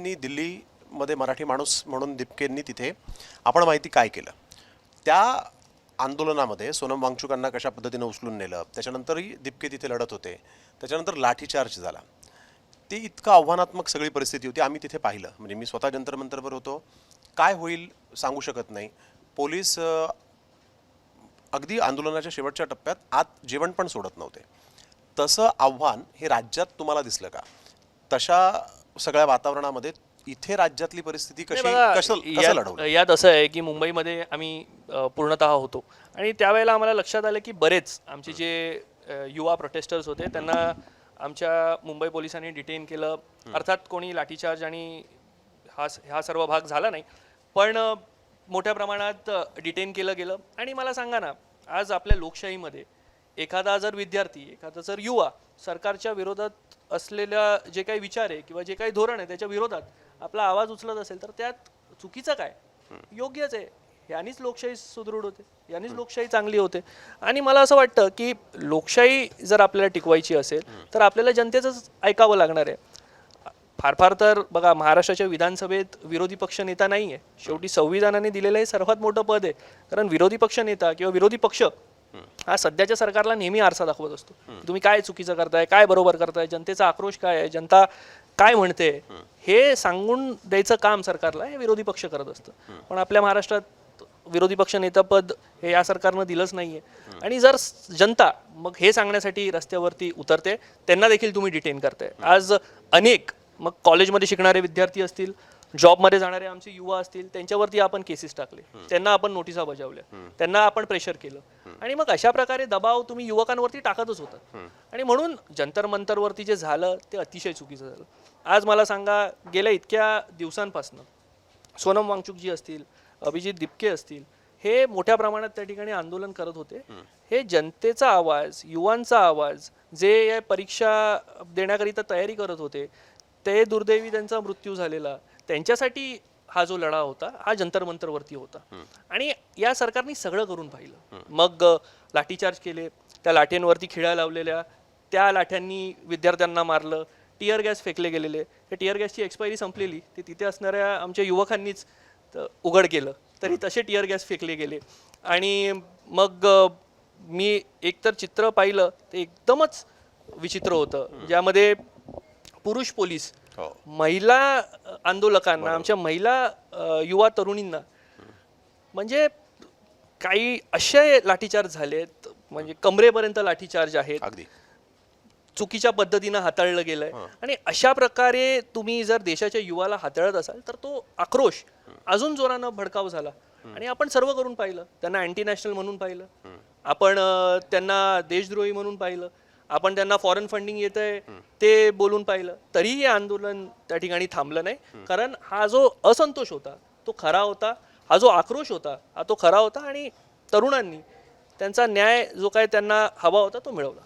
दिपकेंनी दिल्लीमध्ये मराठी माणूस म्हणून दिपकेंनी तिथे आपण माहिती काय केलं, त्या आंदोलनामध्ये सोनम वांगचुकांना कशा पद्धतीने उचलून नेलं, त्याच्यानंतरही दिपके तिथे लढत होते, त्याच्यानंतर लाठीचार्ज झाला. ती इतकं आव्हानात्मक सगळी परिस्थिती होती. आम्ही तिथे पाहिलं, म्हणजे मी स्वतः जंतर मंतरवर होतो. काय होईल सांगू शकत नाही. पोलीस अगदी आंदोलनाच्या शेवटच्या टप्प्यात आत जेवण पण सोडत नव्हते. तसं आव्हान हे राज्यात तुम्हाला दिसलं का? तशा सगळ्या वातावरणामध्ये इथे राज्यातली परिस्थिती नाही कशी बघा, कसं लढवलं? यात असं आहे की मुंबईमध्ये आम्ही पूर्णतः होतो आणि त्यावेळेला आम्हाला लक्षात आलं की बरेच आमचे जे युवा प्रोटेस्टर्स होते त्यांना आमच्या मुंबई पोलिसांनी डिटेन केलं. अर्थात कोणी लाठीचार्ज आणि हा सर्व भाग झाला नाही, पण मोठ्या प्रमाणात डिटेन केलं गेलं. आणि मला सांगा ना, आज आपल्या लोकशाहीमध्ये एखादा जर विद्यार्थी, एखादा जर युवा सरकारच्या विरोधात असलेल्या जे काही विचार आहे किंवा जे काही धोरण आहे त्याच्या विरोधात आपला आवाज उचलत असेल तर त्यात चुकीचं काय? योग्यच आहे. यानेच लोकशाही सुदृढ होते, यानेच लोकशाही चांगली होते. आणि मला असं वाटतं की लोकशाही जर आपल्याला टिकवायची असेल तर आपल्याला जनतेचंच ऐकावं लागणार आहे. फार फार तर बघा, महाराष्ट्राच्या विधानसभेत विरोधी पक्ष नेता नाही आहे. शेवटी संविधानाने दिलेलं हे सर्वात मोठं पद आहे. कारण विरोधी पक्ष नेता किंवा विरोधी पक्ष हा सध्याच्या सरकारला नेहमी आरसा दाखवत असतो. तुम्ही काय चुकीचं करताय, काय बरोबर करताय, जनतेचा आक्रोश काय आहे, जनता काय म्हणते, हे सांगून द्यायचं काम सरकारला हे विरोधी पक्ष करत असतं. पण आपल्या महाराष्ट्रात विरोधी पक्ष नेतापद हे या सरकारनं दिलंच नाहीये. आणि जर जनता मग हे सांगण्यासाठी रस्त्यावरती उतरते, त्यांना देखील तुम्ही डिटेन करताय. आज अनेक, मग कॉलेजमध्ये शिकणारे विद्यार्थी असतील, जॉबमध्ये जाणारे आमचे युवा असतील, त्यांच्यावरती आपण केसेस टाकले, त्यांना आपण नोटिसा बजावल्या, त्यांना आपण प्रेशर केलं. आणि मग अशा प्रकारे दबाव तुम्ही युवकांवरती टाकतच होतात. आणि म्हणून जंतर मंतरवरती जे झालं ते अतिशय चुकीचं झालं. आज मला सांगा, गेल्या इतक्या दिवसांपासून सोनम वांगचुक जी असतील, अभिजित दिपके असतील, हे मोठ्या प्रमाणात त्या ठिकाणी आंदोलन करत होते. हे जनतेचा आवाज, युवांचा आवाज, जे परीक्षा देण्याकरिता तयारी करत होते, ते दुर्दैवी त्यांचा मृत्यू झालेला, त्यांच्यासाठी हा जो लढा होता हा जंतर मंतरवरती होता. आणि या सरकारने सगळं करून पाहिलं. मग लाठीचार्ज केले, त्या लाठ्यांवरती खिळ्या लावलेल्या, त्या लाठ्यांनी विद्यार्थ्यांना मारलं, टिअर गॅस फेकले गेलेले. त्या टिअर गॅसची एक्सपायरी संपलेली, ते तिथे असणाऱ्या आमच्या युवकांनीच उघड केलं, तरी तसे टिअर गॅस फेकले गेले. आणि मग मी एकतर चित्र पाहिलं ते एकदमच विचित्र होतं, ज्यामध्ये पुरुष पोलीस महिला आंदोलकांना, आमच्या महिला युवा तरुणींना, म्हणजे काही असे लाठीचार्ज झालेत, म्हणजे कमरेपर्यंत लाठीचार्ज आहेत, चुकीच्या पद्धतीनं हाताळलं गेलंय. आणि अशा प्रकारे तुम्ही जर देशाच्या युवाला हाताळत असाल तर तो आक्रोश अजून जोरानं भडकाव झाला. आणि आपण सर्व करून पाहिलं, त्यांना अँटी नॅशनल म्हणून पाहिलं, आपण त्यांना देशद्रोही म्हणून पाहिलं, आपण त्यांना फॉरेन फंडिंग येतंय ते बोलून पाहिलं, तरीही हे आंदोलन त्या ठिकाणी थांबलं नाही. कारण हा जो असंतोष होता तो खरा होता, हा जो आक्रोश होता हा तो खरा होता. आणि तरुणांनी त्यांचा न्याय जो काय त्यांना हवा होता तो मिळवला.